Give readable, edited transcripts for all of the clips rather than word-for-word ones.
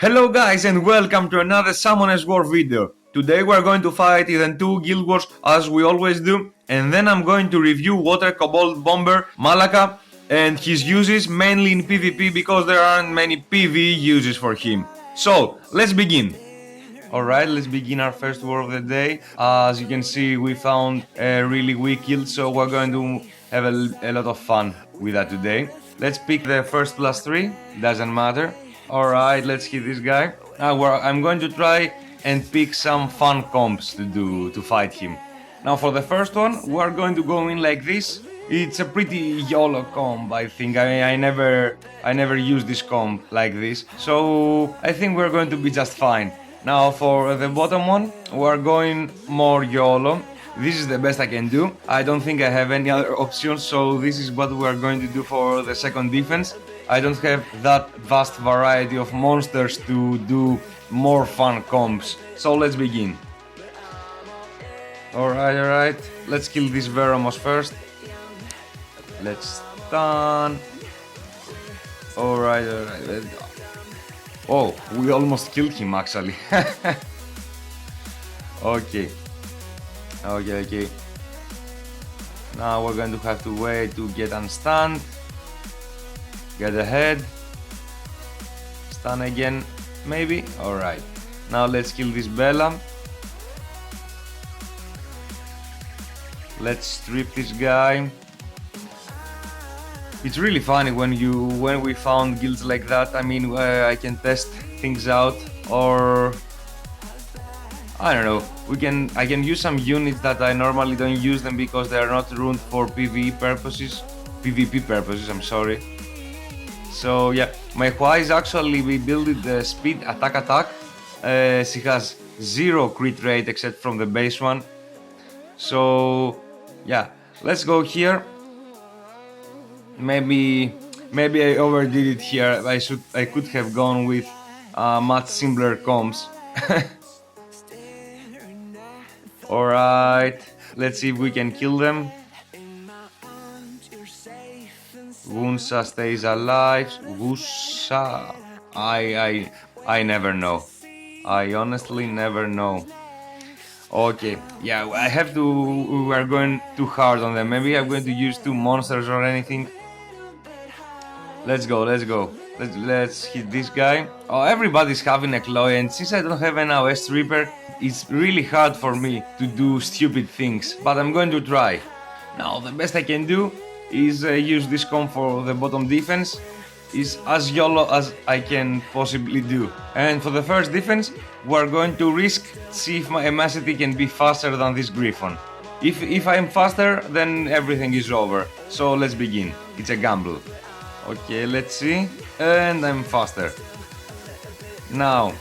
Hello guys and welcome to another Summoners War video. Today we are going to fight in 2 guild wars as we always do, and then I'm going to review Water Kobold Bomber Malaka and his uses mainly in PvP because there aren't many PvE uses for him. So let's begin. Alright, let's begin our first war of the day. As you can see, we found a really weak guild, so we're going to have a lot of fun with that today. Let's pick the first +3, doesn't matter. Alright, let's hit this guy. I'm going to try and pick some fun comps to fight him. Now for the first one, we're going to go in like this. It's a pretty YOLO comp, I think. I never used this comp like this, so I think we're going to be just fine. Now for the bottom one, we're going more YOLO. This is the best I can do. I don't think I have any other options, so this is what we're going to do for the second defense. I don't have that vast variety of monsters to do more fun comps, so let's begin. Alright, let's kill this Veromos first. Let's stun. Alright. Oh, we almost killed him actually. Okay. Now we're going to have to wait to get unstunned. Get ahead. Stun again, maybe? Alright. Now let's kill this Bella. Let's strip this guy. It's really funny when we found guilds like that. I mean, I can test things out, or I don't know. I can use some units that I normally don't use them because they are not ruined for PvP purposes. I'm sorry. So yeah, my Hua is actually we built the speed attack. She has 0 crit rate except from the base one. So yeah, let's go here. Maybe I overdid it here. I could have gone with much simpler comps. Alright, let's see if we can kill them. Wunsa stays alive. Wusha. I never know. I honestly never know. Okay, yeah, we are going too hard on them. Maybe I'm going to use 2 monsters or anything. Let's go. Let's hit this guy. Oh, everybody's having a Chloe, and since I don't have an AOS Reaper, it's really hard for me to do stupid things, but I'm going to try. Now, the best I can do is use this comp for the bottom defense. Is as YOLO as I can possibly do. And for the first defense, we're going to risk see if my Emacity can be faster than this Griffon. If I'm faster, then everything is over. So let's begin. It's a gamble. Okay, let's see. And I'm faster. Now,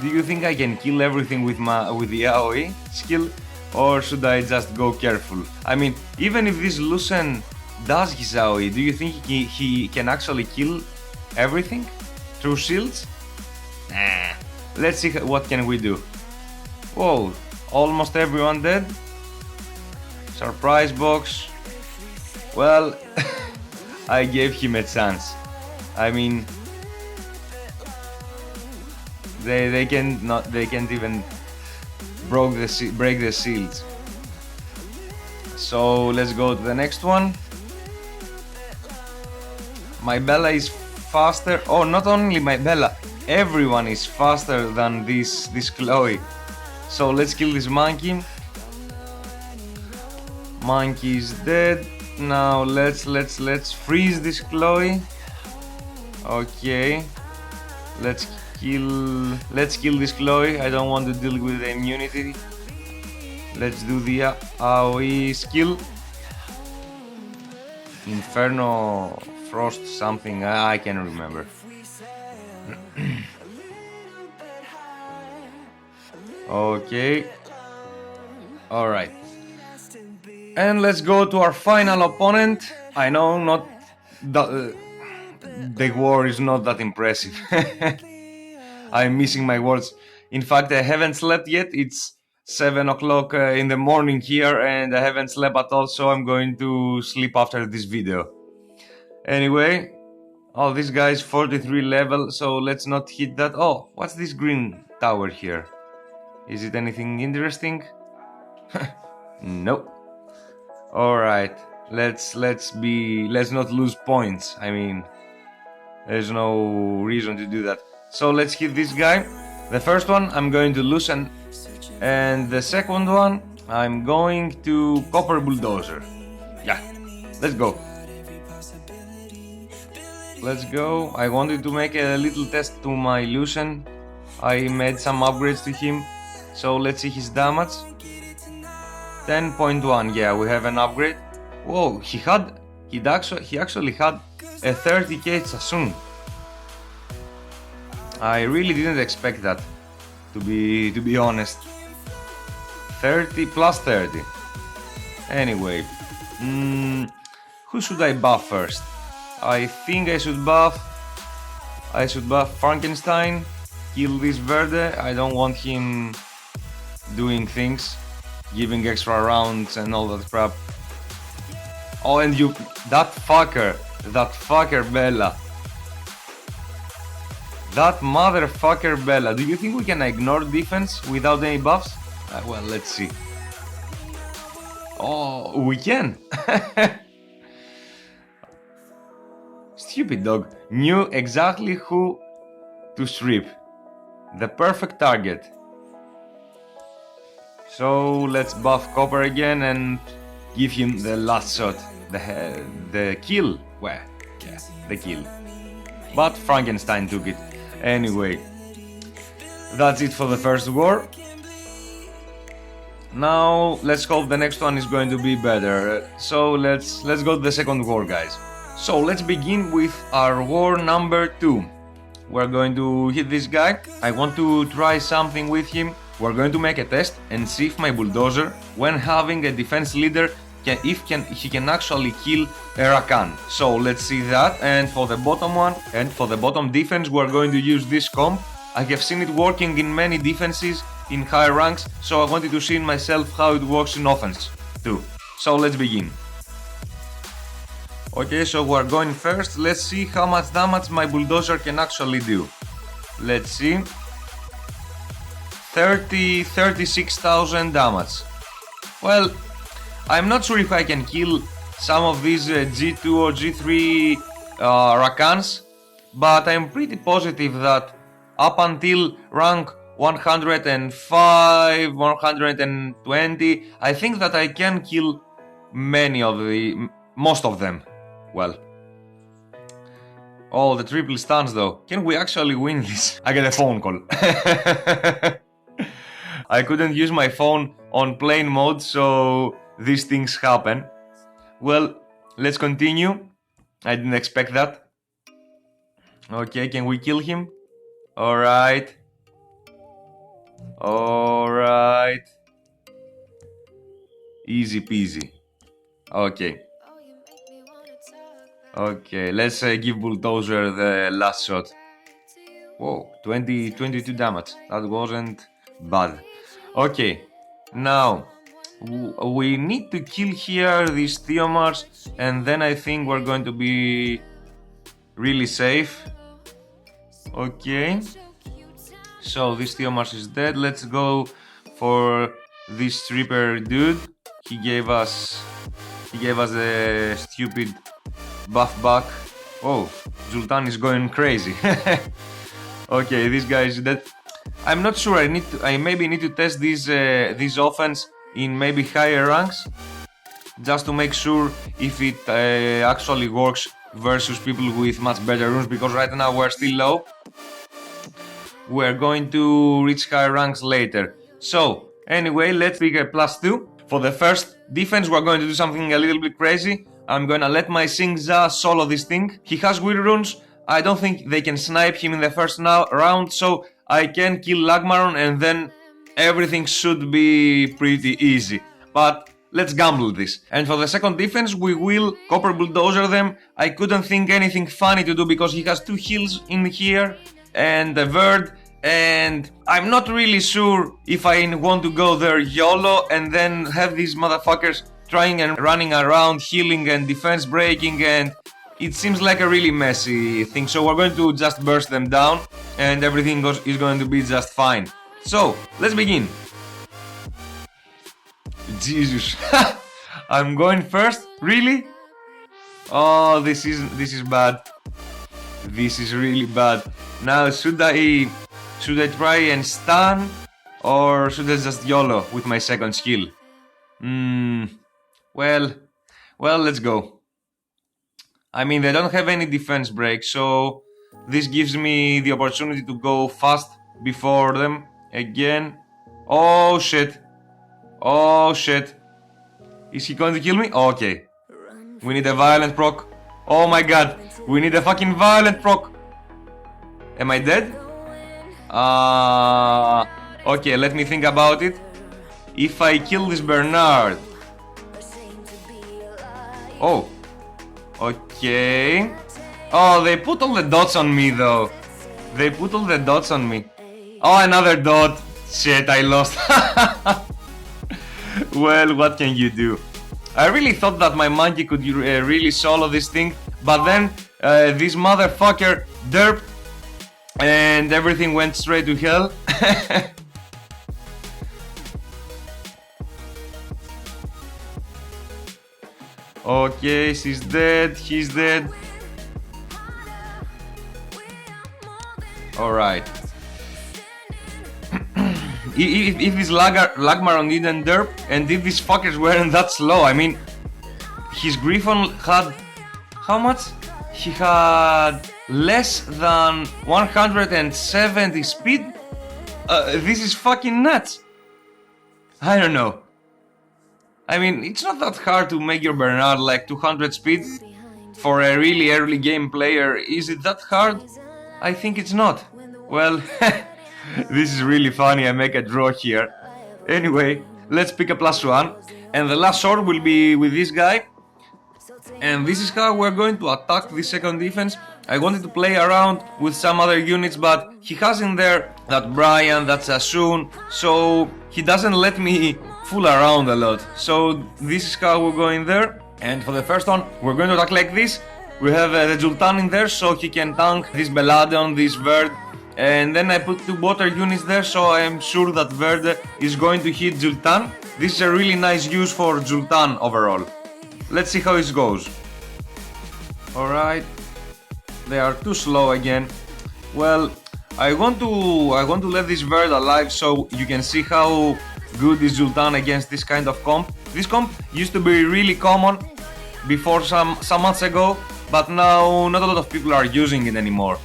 do you think I can kill everything with the AoE skill, or should I just go careful? I mean, even if this Lucen does his AoE, do you think he can actually kill everything through shields? Nah. Let's see what can we do. Whoa, almost everyone dead. Surprise box. Well, I gave him a chance. I mean, they can't even break the shields. So let's go to the next one. My Bella is faster. Oh, not only my Bella, everyone is faster than this Chloe. So let's kill this monkey. Monkey is dead. Now let's freeze this Chloe. Okay. Let's kill this Chloe. I don't want to deal with the immunity. Let's do the AoE skill. Inferno Frost something, I can't remember. Okay. Alright. And let's go to our final opponent. I know the war is not that impressive. I'm missing my words. In fact, I haven't slept yet. It's 7 o'clock in the morning here and I haven't slept at all, so I'm going to sleep after this video. Anyway, Oh, this guy's 43 level, so let's not hit that. Oh, what's this green tower here? Is it anything interesting? Nope. Alright, let's not lose points. I mean, there's no reason to do that. So let's hit this guy. The first one I'm going to lose, and the second one I'm going to Copper Bulldozer. Yeah, let's go. Let's go. I wanted to make a little test to my Lucian. I made some upgrades to him. So let's see his damage. 10.1. Yeah, we have an upgrade. Whoa, he actually had a 30k Tsoun. I really didn't expect that, to be honest. 30 plus 30. Anyway, who should I buff first? I think I should buff Frankenstein. Kill this Verde. I don't want him doing things, giving extra rounds and all that crap. Oh, and that fucker Bella. That motherfucker Bella. Do you think we can ignore defense without any buffs? Well, let's see. Oh, we can. Stupid dog. Knew exactly who to strip. The perfect target. So let's buff Copper again and give him the last shot. The kill. Well, yeah, the kill. But Frankenstein took it. Anyway, that's it for the first war. Now let's hope the next one is going to be better. So let's go to the second war, guys. So let's begin with our war number 2. We're going to hit this guy. I want to try something with him. We're going to make a test and see if my bulldozer, when having a defense leader, he can actually kill a Rakan. So let's see that. And for the bottom one, and for the bottom defense, we're going to use this comp. I have seen it working in many defenses in higher ranks, so I wanted to see myself how it works in offense too. So let's begin. Okay, so we're going first. Let's see how much damage my bulldozer can actually do. Let's see. 36,000 damage. Well, I'm not sure if I can kill some of these G2 or G3 Rakans, but I'm pretty positive that up until rank 105, 120, I think that I can kill most of them. Well, oh, the triple stuns though. Can we actually win this? I get a phone call. I couldn't use my phone on plane mode, so these things happen. Well, let's continue. I didn't expect that. Okay, can we kill him? Alright. Alright. Easy peasy. Okay. Okay, let's give Bulldozer the last shot. Whoa, 22 damage. That wasn't bad. Okay, now we need to kill here these Theomars, and then I think we're going to be really safe. Okay, so this Theomars is dead. Let's go for this stripper dude. He gave us a stupid buff back. Oh, Zultan is going crazy. Okay, this guy is dead. I'm not sure. I maybe need to test this offense in maybe higher ranks, just to make sure if it actually works versus people with much better runes. Because right now we're still low. We're going to reach higher ranks later. So anyway, let's pick a +2. For the first defense, we're going to do something a little bit crazy. I'm gonna let my Singza solo this thing. He has weird runes. I don't think they can snipe him in the first round, so I can kill Lagmaron and then everything should be pretty easy. But let's gamble this. And for the second defense, we will Copper Bulldozer them. I couldn't think anything funny to do because he has 2 heals in here and a Verd. And I'm not really sure if I want to go there YOLO and then have these motherfuckers trying and running around, healing and defense breaking and it seems like a really messy thing. So we're going to just burst them down and everything is going to be just fine. So let's begin. Jesus. I'm going first? Really? Oh, this is bad. This is really bad. Now should I try and stun, or should I just YOLO with my second skill? Well, let's go. I mean, they don't have any defense break, so this gives me the opportunity to go fast before them again. Oh shit. Oh shit. Is he going to kill me? Okay. We need a violent proc. Oh my god. We need a fucking violent proc. Am I dead? Okay, let me think about it. If I kill this Bernard. Oh. Okay. Oh, they put all the dots on me though. They put all the dots on me. Oh, another dot. Shit, I lost. Well, what can you do? I really thought that my monkey could really solo this thing, but then this motherfucker derped and everything went straight to hell. Okay, she's dead, he's dead. Alright. If this Lagmaron didn't derp, and if these fuckers weren't that slow, I mean, his Griffon had, how much? He had less than 170 speed? This is fucking nuts. I don't know. I mean, it's not that hard to make your Bernard like 200 speed for a really early game player. Is it that hard? I think it's not. Well, this is really funny, I make a draw here. Anyway, let's pick a +1. And the last sword will be with this guy. And this is how we're going to attack the second defense. I wanted to play around with some other units, but he has in there that Brian, that Tsoun, so he doesn't let me fool around a lot. So this is how we're going there. And for the first one, we're going to attack like this. We have the Jultan in there, so he can tank this Beladon, this Verd. And then I put 2 water units there, so I am sure that Verde is going to hit Jultan. This is a really nice use for Jultan overall. Let's see how it goes. Alright. They are too slow again. Well, I want to let this Verde alive so you can see how good is Jultan against this kind of comp. This comp used to be really common before some months ago, but now not a lot of people are using it anymore.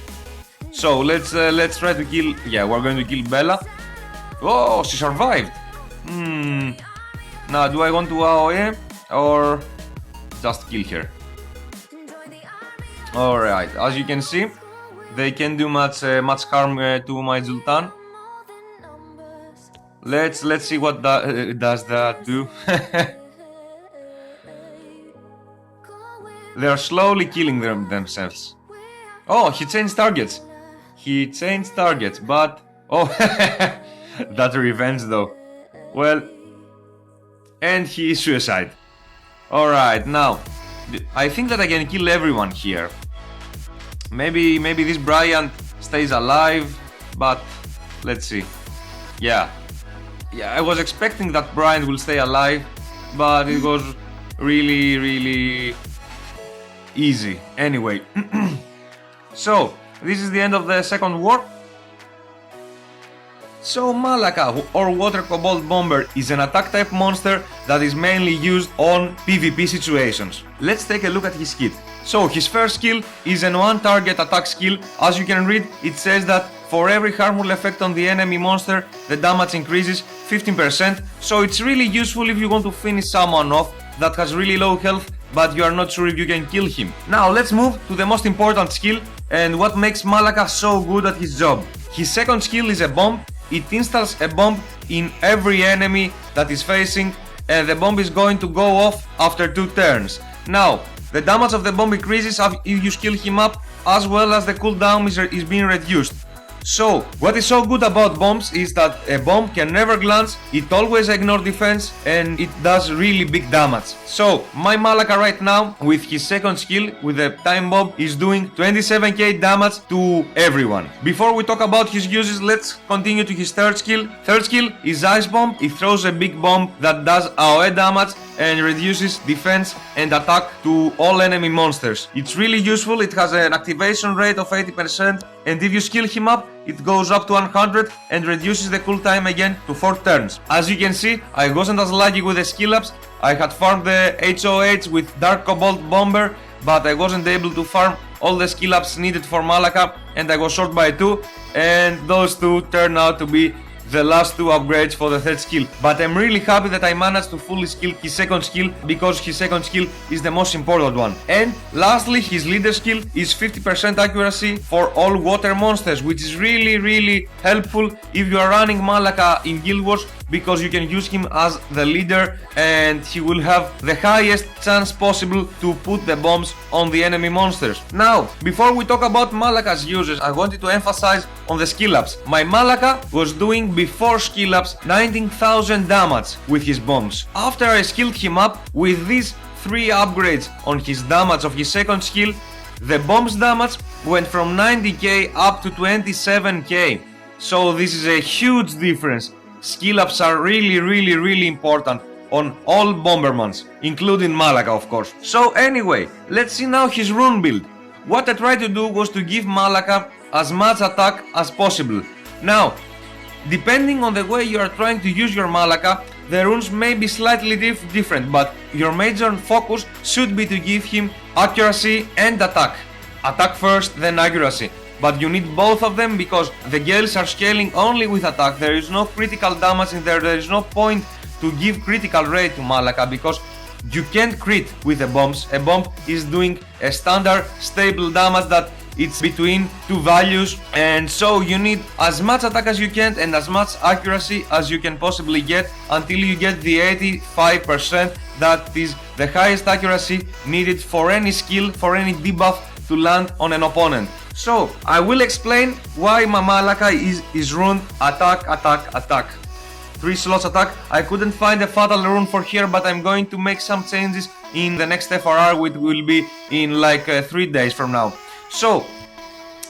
So let's try to kill. Yeah, we're going to kill Bella. Oh, she survived. Now, do I want to AOE or just kill her? Alright, as you can see, they can do much harm to my Jultan. Let's see what does that do. They are slowly killing themselves. Oh, he changed targets. He changed targets, but oh, that revenge though. Well, and he is suicide. Alright, now I think that I can kill everyone here. Maybe this Bryant stays alive, but let's see. Yeah, I was expecting that Bryant will stay alive, but it was really easy. Anyway, so this is the end of the second war. So Malaka, or Water Kobold Bomber, is an attack type monster that is mainly used on PvP situations. Let's take a look at his kit. So his first skill is an one target attack skill. As you can read, it says that for every harmful effect on the enemy monster, the damage increases 15%. So it's really useful if you want to finish someone off that has really low health, but you are not sure if you can kill him. Now let's move to the most important skill and what makes Malaka so good at his job. His second skill is a bomb. It installs a bomb in every enemy that is facing, and the bomb is going to go off after 2 turns. Now, the damage of the bomb increases if you skill him up, as well as the cooldown is being reduced. So, what is so good about bombs is that a bomb can never glance, it always ignores defense, and it does really big damage. So, my Malaka right now, with his second skill, with the time bomb, is doing 27k damage to everyone. Before we talk about his uses, let's continue to his third skill. Third skill is Ice Bomb. It throws a big bomb that does AoE damage and reduces defense and attack to all enemy monsters. It's really useful, it has an activation rate of 80%, and if you skill him up, it goes up to 100 and reduces the cooltime again to 4 turns. As you can see, I wasn't as lucky with the skill ups. I had farmed the HOH with Dark Kobold Bomber, but I wasn't able to farm all the skill ups needed for Malaka, and I was short by 2, and those 2 turned out to be the last 2 upgrades for the third skill. But I'm really happy that I managed to fully skill his second skill, because his second skill is the most important one. And lastly, his leader skill is 50% accuracy for all water monsters, which is really helpful if you are running Malaka in Guild Wars, because you can use him as the leader and he will have the highest chance possible to put the bombs on the enemy monsters. Now, before we talk about Malaka's uses, I wanted to emphasize on the skill ups. My Malaka was doing before skill ups 19,000 damage with his bombs. After I skilled him up with these 3 upgrades on his damage of his second skill, the bombs damage went from 90k up to 27k. So this is a huge difference. Skill ups are really important on all Bombermans, including Malaka of course. So anyway, let's see now his rune build. What I tried to do was to give Malaka as much attack as possible. Now, depending on the way you are trying to use your Malaka, the runes may be slightly different, but your major focus should be to give him accuracy and attack. Attack first, then accuracy. But you need both of them, because the gales are scaling only with attack. There is no critical damage in there. There is no point to give critical rate to Malaka, because you can't crit with the bombs. A bomb is doing a standard stable damage that it's between 2 values, and so you need as much attack as you can and as much accuracy as you can possibly get until you get the 85%. That is the highest accuracy needed for any skill, for any debuff to land on an opponent. So, I will explain why my Malaka is runed attack. 3 slots attack. I couldn't find a fatal rune for here, but I'm going to make some changes in the next FRR, which will be in like 3 days from now. So,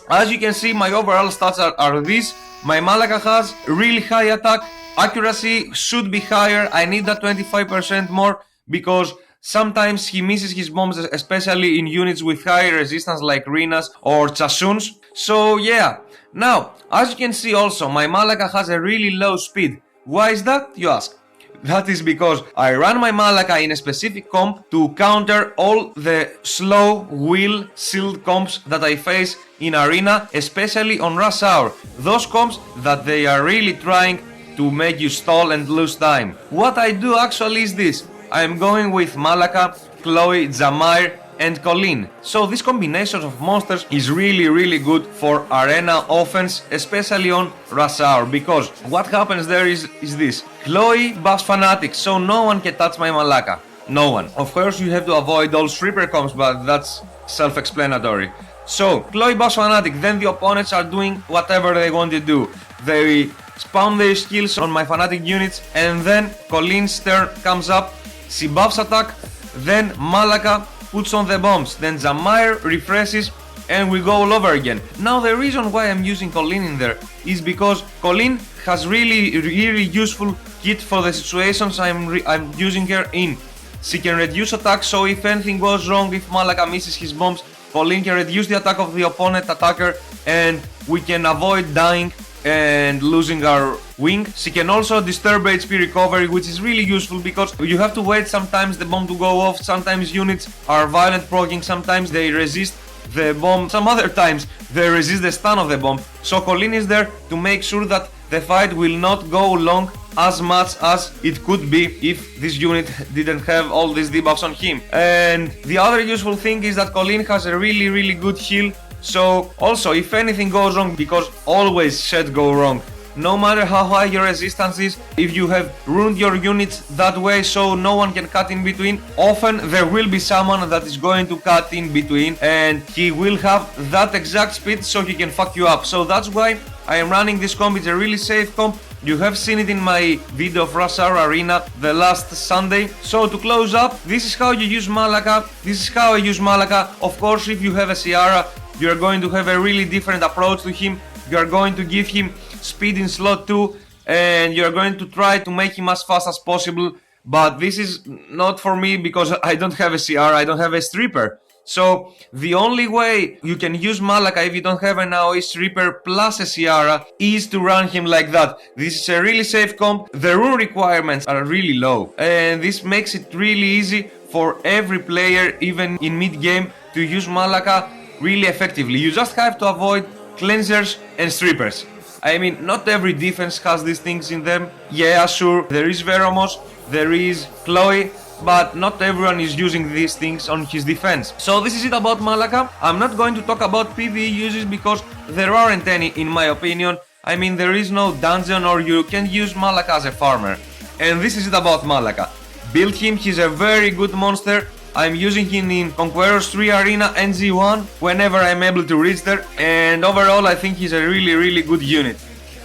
as you can see, my overall stats are these. My Malaka has really high attack. Accuracy should be higher. I need that 25% more, because sometimes he misses his bombs, especially in units with high resistance like Rinas or Tsouns. So yeah, now, as you can see also, my Malaka has a really low speed. Why is that, you ask? That is because I run my Malaka in a specific comp to counter all the slow wheel shield comps that I face in arena, especially on rush hour. Those comps that they are really trying to make you stall and lose time. What I do actually is this. I am going with Malaka, Chloe, Zamir and Colleen. So this combination of monsters is really good for arena offense, especially on rush hour, because what happens there is this. Chloe buffs Fanatic, so no one can touch my Malaka. No one. Of course you have to avoid all Reaper comps, but that's self-explanatory. So Chloe buffs Fanatic, then the opponents are doing whatever they want to do. They spawn their skills on my Fanatic units, and then Colleen's turn comes up. She buffs attack, then Malaka puts on the bombs, then Zamir refreshes, and we go all over again. Now the reason why I'm using Colleen in there is because Colleen has really useful kit for the situations I'm using her in. She can reduce attack, so if anything goes wrong, if Malaka misses his bombs, Colleen can reduce the attack of the opponent attacker, and we can avoid dying and losing our wing. She can also disturb HP recovery, which is really useful because you have to wait sometimes the bomb to go off. Sometimes units are violent proccing, sometimes they resist the bomb, some other times they resist the stun of the bomb. So Colleen is there to make sure that the fight will not go long as much as it could be if this unit didn't have all these debuffs on him. And the other useful thing is that Colleen has a really good heal. So also, if anything goes wrong, because always shit go wrong, no matter how high your resistance is, if you have ruined your units that way so no one can cut in between, often there will be someone that is going to cut in between and he will have that exact speed so he can fuck you up. So that's why I am running this comp, it's a really safe comp. You have seen it in my video of Rush Hour Arena the last Sunday. So to close up, this is how you use Malaka. This is how I use Malaka. Of course, if you have a Ciara, you are going to have a really different approach to him. You are going to give him speed in slot 2 and you are going to try to make him as fast as possible. But this is not for me because I don't have a Ciara, I don't have a stripper. So the only way you can use Malaka if you don't have an AoE stripper plus a Ciara is to run him like that. This is a really safe comp. The rune requirements are really low and this makes it really easy for every player, even in mid game, to use Malaka really effectively. You just have to avoid cleansers and strippers. I mean, not every defense has these things in them. Yeah, sure, there is Veromos, there is Chloe, but not everyone is using these things on his defense. So this is it about Malaka. I'm not going to talk about PvE uses because there aren't any in my opinion. I mean, there is no dungeon or you can use Malaka as a farmer. And this is it about Malaka. Build him, he's a very good monster. I'm using him in Conquerors 3 Arena NG1 whenever I'm able to reach there, and overall I think he's a really good unit.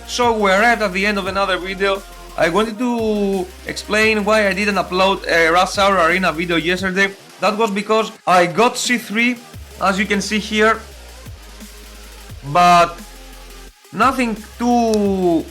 So we're at the end of another video. I wanted to explain why I didn't upload a Rush Hour Arena video yesterday. That was because I got C3, as you can see here, but nothing too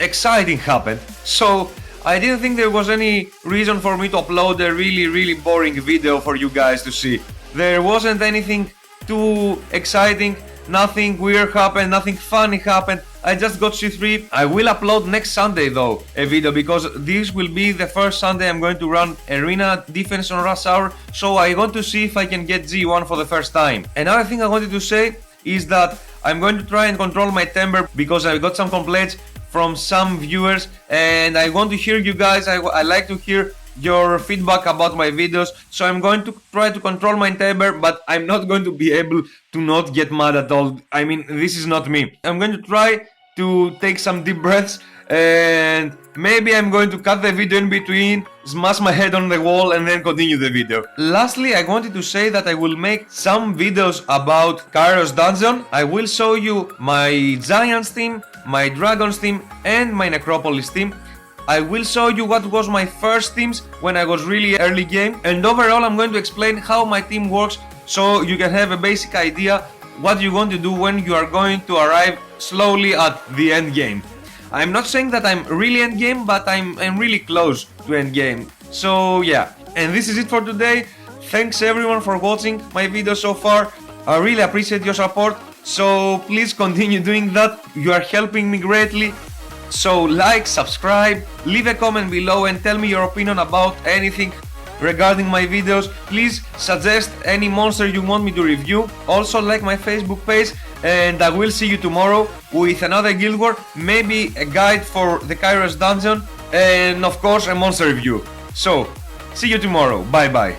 exciting happened. So I didn't think there was any reason for me to upload a really boring video for you guys to see. There wasn't anything too exciting, nothing weird happened, nothing funny happened. I just got C3. I will upload next Sunday though a video because this will be the first Sunday I'm going to run Arena defense on Rush Hour. So I want to see if I can get G1 for the first time. Another thing I wanted to say is that I'm going to try and control my temper because I got some complaints from some viewers and I want to hear you guys. I like to hear your feedback about my videos, so I'm going to try to control my temper, but I'm not going to be able to not get mad at all. I mean, this is not me. I'm going to try to take some deep breaths and maybe I'm going to cut the video in between, smash my head on the wall and then continue the video. Lastly, I wanted to say that I will make some videos about Kairos Dungeon. I will show you my Giants team, my Dragons team and my Necropolis team. I will show you what was my first teams when I was really early game, and overall I'm going to explain how my team works so you can have a basic idea what you're going to do when you are going to arrive slowly at the end game. I'm not saying that I'm really end game, but I'm really close to end game. So yeah, and this is it for today. Thanks everyone for watching my video so far. I really appreciate your support, so please continue doing that. You are helping me greatly. So like, subscribe, leave a comment below and tell me your opinion about anything regarding my videos. Please suggest any monster you want me to review. Also like my Facebook page, and I will see you tomorrow with another Guild War, maybe a guide for the Kairos Dungeon and of course a monster review. So see you tomorrow, bye bye.